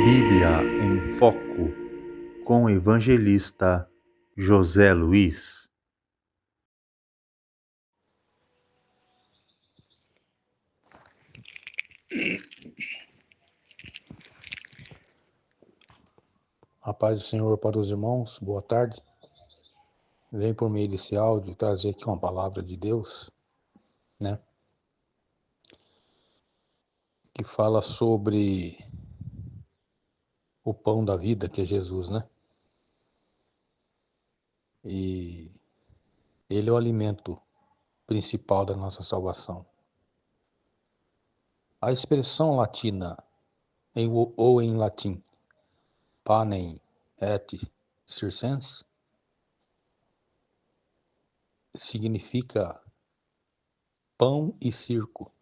Bíblia em Foco, com o evangelista José Luiz. A paz do Senhor para os irmãos, boa tarde. Venho por meio desse áudio trazer aqui uma palavra de Deus, né? Que fala sobre o pão da vida, que é Jesus, né? E ele é o alimento principal da nossa salvação. A expressão latina, ou em latim, panem et circens, significa pão e circo.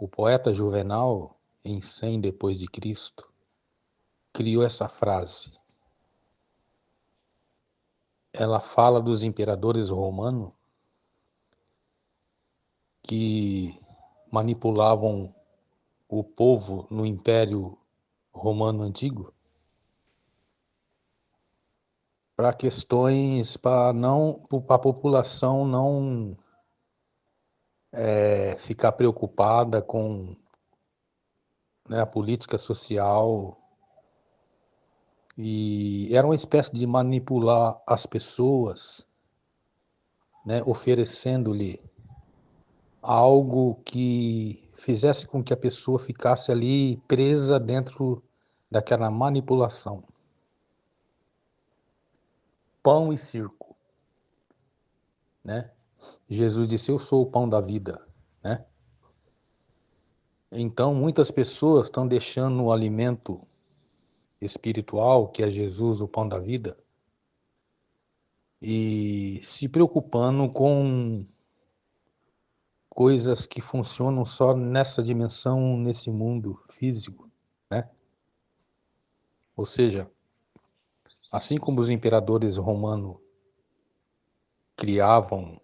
O poeta Juvenal, em 100 depois de Cristo, criou essa frase. Ela fala dos imperadores romanos que manipulavam o povo no Império Romano Antigo para questões para a população não ficar preocupada com, né, a política social, e era uma espécie de manipular as pessoas, né, oferecendo-lhe algo que fizesse com que a pessoa ficasse ali presa dentro daquela manipulação. Pão e circo, né? Jesus disse: eu sou o pão da vida, né? Então, muitas pessoas estão deixando o alimento espiritual, que é Jesus, o pão da vida, e se preocupando com coisas que funcionam só nessa dimensão, nesse mundo físico, né? Ou seja, assim como os imperadores romanos criavam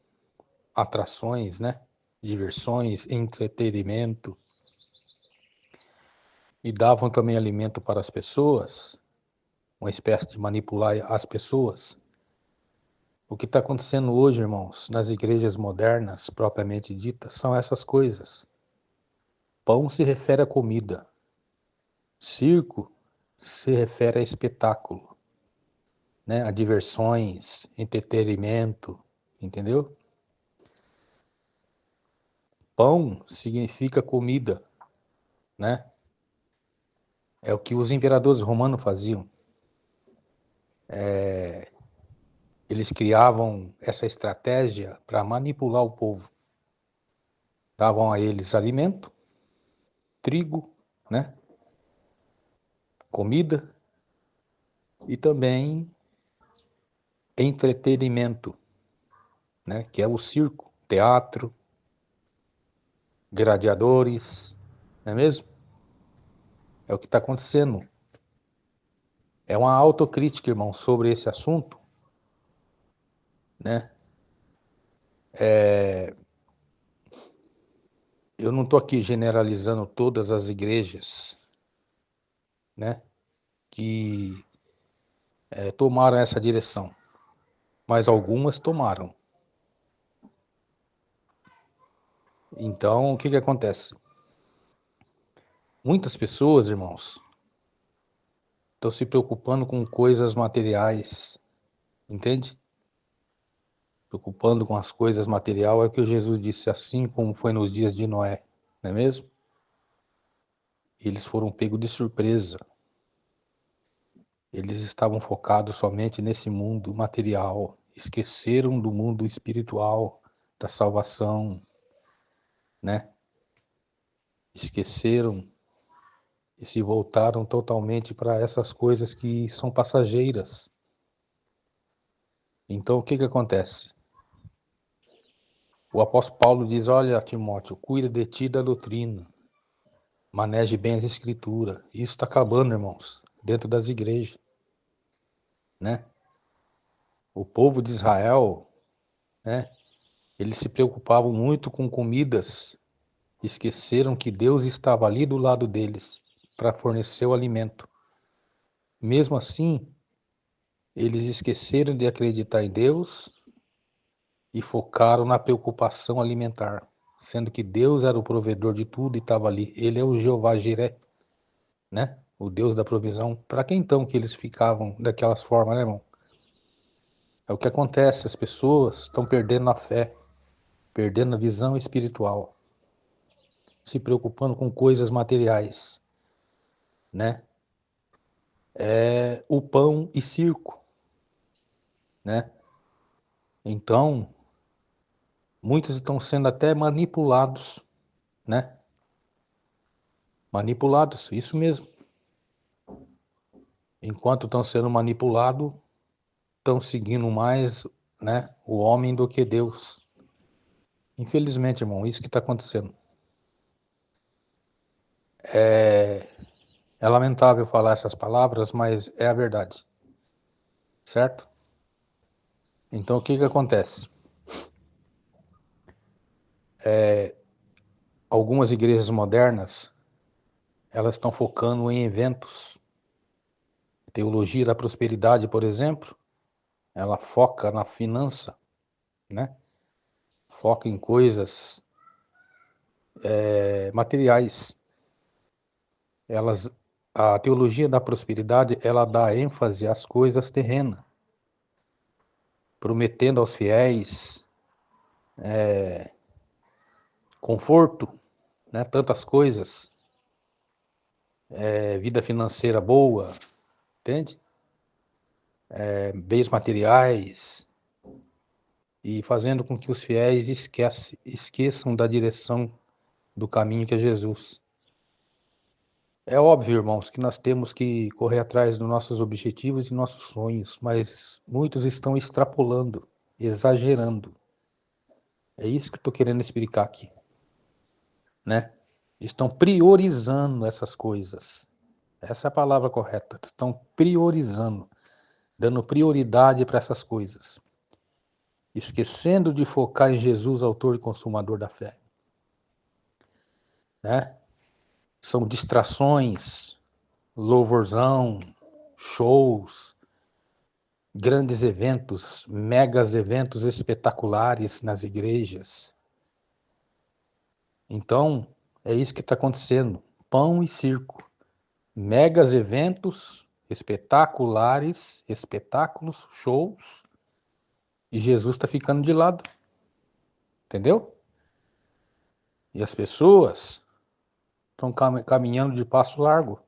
atrações, né? Diversões, entretenimento, e davam também alimento para as pessoas, uma espécie de manipular as pessoas. O que está acontecendo hoje, irmãos, nas igrejas modernas, propriamente ditas, são essas coisas. Pão se refere à comida. Circo se refere a espetáculo, né? A diversões, entretenimento, entendeu? Pão significa comida, né? É o que os imperadores romanos faziam. Eles criavam essa estratégia para manipular o povo. Davam a eles alimento, trigo, né? Comida e também entretenimento, né? Que é o circo, teatro, gladiadores, não é mesmo? É o que está acontecendo. É uma autocrítica, irmão, sobre esse assunto, né? Eu não estou aqui generalizando todas as igrejas, né? Que tomaram essa direção, mas algumas tomaram. Então, o que que acontece? Muitas pessoas, irmãos, estão se preocupando com coisas materiais, entende? Preocupando com as coisas materiais, é o que Jesus disse, assim como foi nos dias de Noé, não é mesmo? Eles foram pegos de surpresa. Eles estavam focados somente nesse mundo material, esqueceram do mundo espiritual, da salvação, né? Esqueceram e se voltaram totalmente para essas coisas que são passageiras. Então, o que que acontece? O apóstolo Paulo diz: olha, Timóteo, cuida de ti da doutrina, maneje bem as escrituras. Isso está acabando, irmãos, dentro das igrejas, né? O povo de Israel, né? Eles se preocupavam muito com comidas Esqueceram que Deus estava ali do lado deles para fornecer o alimento. Mesmo assim, eles esqueceram de acreditar em Deus e focaram na preocupação alimentar, sendo que Deus era o provedor de tudo e estava ali. Ele é o Jeová Jiré, né? O Deus da provisão. Para que então que eles ficavam daquelas formas, né, irmão? É o que acontece, as pessoas estão perdendo a fé, perdendo a visão espiritual, se preocupando com coisas materiais, né? É o pão e circo, né? Então, muitos estão sendo até manipulados, né? Manipulados, isso mesmo. Enquanto estão sendo manipulados, estão seguindo mais, né, o homem do que Deus. Infelizmente, irmão, isso que está acontecendo. É lamentável falar essas palavras, mas é a verdade, certo? Então, o que que acontece? Algumas igrejas modernas, elas estão focando em eventos. Teologia da prosperidade, por exemplo, ela foca na finança, né? Foca em coisas materiais. A teologia da prosperidade, ela dá ênfase às coisas terrenas, prometendo aos fiéis conforto, né? Tantas coisas, vida financeira boa, entende? Bens materiais, e fazendo com que os fiéis esqueçam da direção do caminho que é Jesus. É óbvio, irmãos, que nós temos que correr atrás dos nossos objetivos e nossos sonhos, mas muitos estão extrapolando, exagerando. É isso que eu estou querendo explicar aqui, né? Estão priorizando essas coisas. Essa é a palavra correta. Estão priorizando, dando prioridade para essas coisas, esquecendo de focar em Jesus, autor e consumador da fé, né? São distrações, louvorzão, shows, grandes eventos, megas eventos espetaculares nas igrejas. Então, é isso que está acontecendo. Pão e circo. Megas eventos espetaculares, espetáculos, shows, e Jesus está ficando de lado. Entendeu? E as pessoas estão caminhando de passo largo.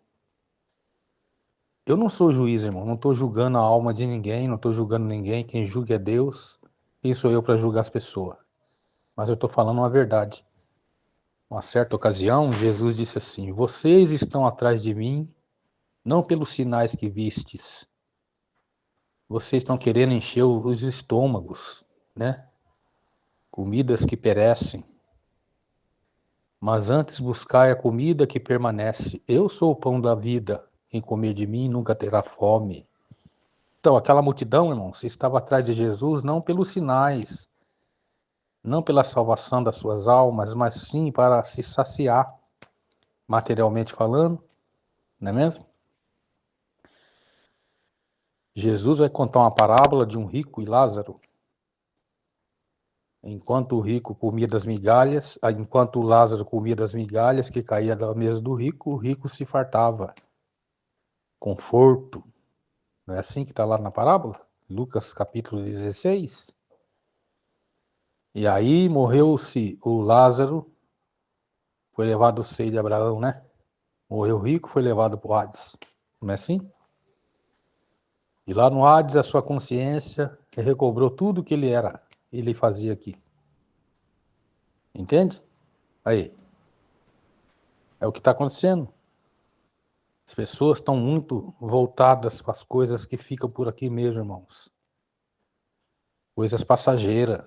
Eu não sou juiz, irmão, não estou julgando a alma de ninguém, não estou julgando ninguém, quem julga é Deus, quem sou eu para julgar as pessoas? Mas eu estou falando uma verdade. Uma certa ocasião, Jesus disse assim: vocês estão atrás de mim, não pelos sinais que vistes, vocês estão querendo encher os estômagos, né? Comidas que perecem, mas antes buscai a comida que permanece. Eu sou o pão da vida, quem comer de mim nunca terá fome. Então, aquela multidão, irmão, você estava atrás de Jesus não pelos sinais, não pela salvação das suas almas, mas sim para se saciar, materialmente falando, não é mesmo? Jesus vai contar uma parábola de um rico e Lázaro. Enquanto o rico comia das migalhas, enquanto o Lázaro comia das migalhas que caía da mesa do rico, o rico se fartava. Conforto. Não é assim que está lá na parábola? Lucas capítulo 16. E aí morreu-se o Lázaro, foi levado ao seio de Abraão, né? Morreu rico, foi levado para o Hades. Não é assim? E lá no Hades a sua consciência recobrou tudo que ele fazia aqui. Entende? Aí, é o que está acontecendo. As pessoas estão muito voltadas para as coisas que ficam por aqui mesmo, irmãos. Coisas passageiras.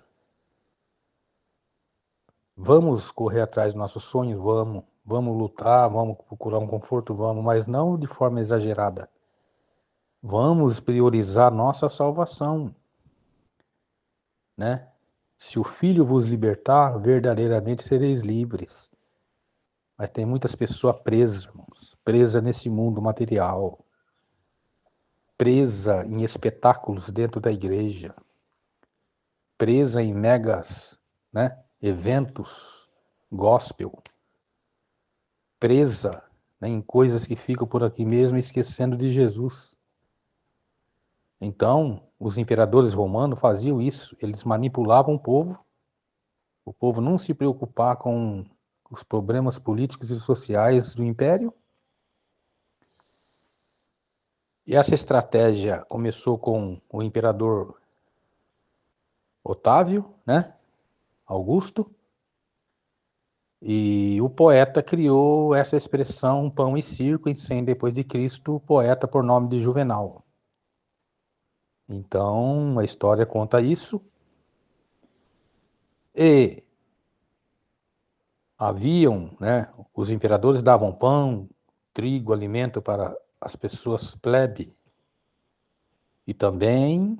Vamos correr atrás dos nossos sonhos? Vamos. Vamos lutar, vamos procurar um conforto? Vamos, mas não de forma exagerada. Vamos priorizar nossa salvação, né? Se o Filho vos libertar, verdadeiramente sereis livres. Mas tem muitas pessoas presas, irmãos, presas nesse mundo material, presa em espetáculos dentro da igreja, presa em megas, né, eventos gospel, presa, né, em coisas que ficam por aqui mesmo, esquecendo de Jesus. Então, os imperadores romanos faziam isso, eles manipulavam o povo não se preocupar com os problemas políticos e sociais do império. E essa estratégia começou com o imperador Otávio, né, Augusto, e o poeta criou essa expressão pão e circo em 100 depois de Cristo, o poeta por nome de Juvenal. Então, a história conta isso. E haviam, né, os imperadores davam pão, trigo, alimento para as pessoas plebe, e também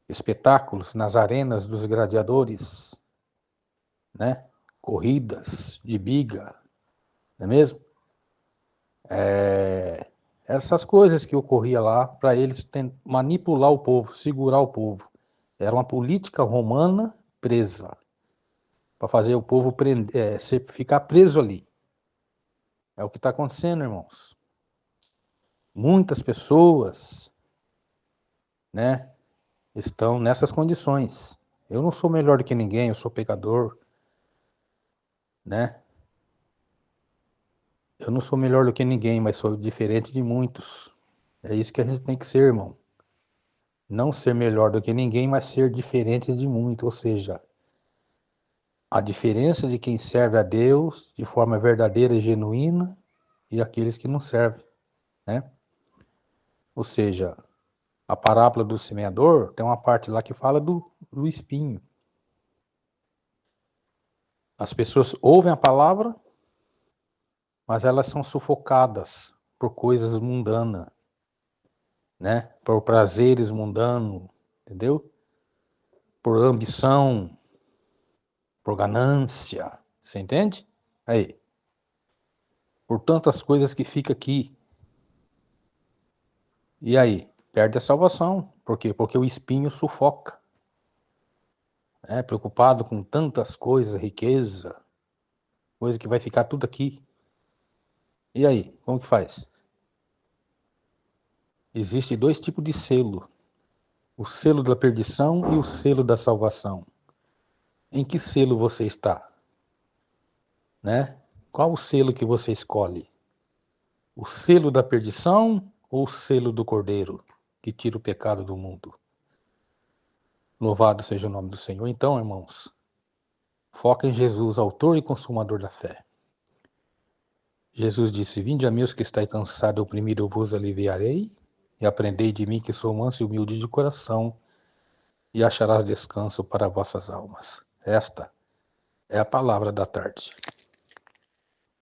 espetáculos nas arenas dos gladiadores, né, corridas de biga, não é mesmo? Essas coisas que ocorria lá para eles manipular o povo, segurar o povo. Era uma política romana presa, para fazer o povo ficar preso ali. É o que está acontecendo, irmãos. Muitas pessoas, né, estão nessas condições. Eu não sou melhor do que ninguém, eu sou pecador, né? Eu não sou melhor do que ninguém, mas sou diferente de muitos. É isso que a gente tem que ser, irmão. Não ser melhor do que ninguém, mas ser diferentes de muitos. Ou seja, a diferença de quem serve a Deus de forma verdadeira e genuína e aqueles que não servem, né? Ou seja, a parábola do semeador tem uma parte lá que fala do espinho. As pessoas ouvem a palavra, mas elas são sufocadas por coisas mundanas, né? Por prazeres mundanos, entendeu? Por ambição, por ganância, você entende? Aí, por tantas coisas que fica aqui. E aí, perde a salvação. Por quê? Porque o espinho sufoca. Preocupado com tantas coisas, riqueza, coisa que vai ficar tudo aqui. E aí, como que faz? Existem dois tipos de selo. O selo da perdição e o selo da salvação. Em que selo você está? Né? Qual o selo que você escolhe? O selo da perdição ou o selo do Cordeiro, que tira o pecado do mundo? Louvado seja o nome do Senhor. Então, irmãos, foca em Jesus, autor e consumador da fé. Jesus disse: Vinde a mim os que estáis cansados e oprimidos, eu vos aliviarei, e aprendei de mim que sou manso e humilde de coração, e acharás descanso para vossas almas. Esta é a palavra da tarde.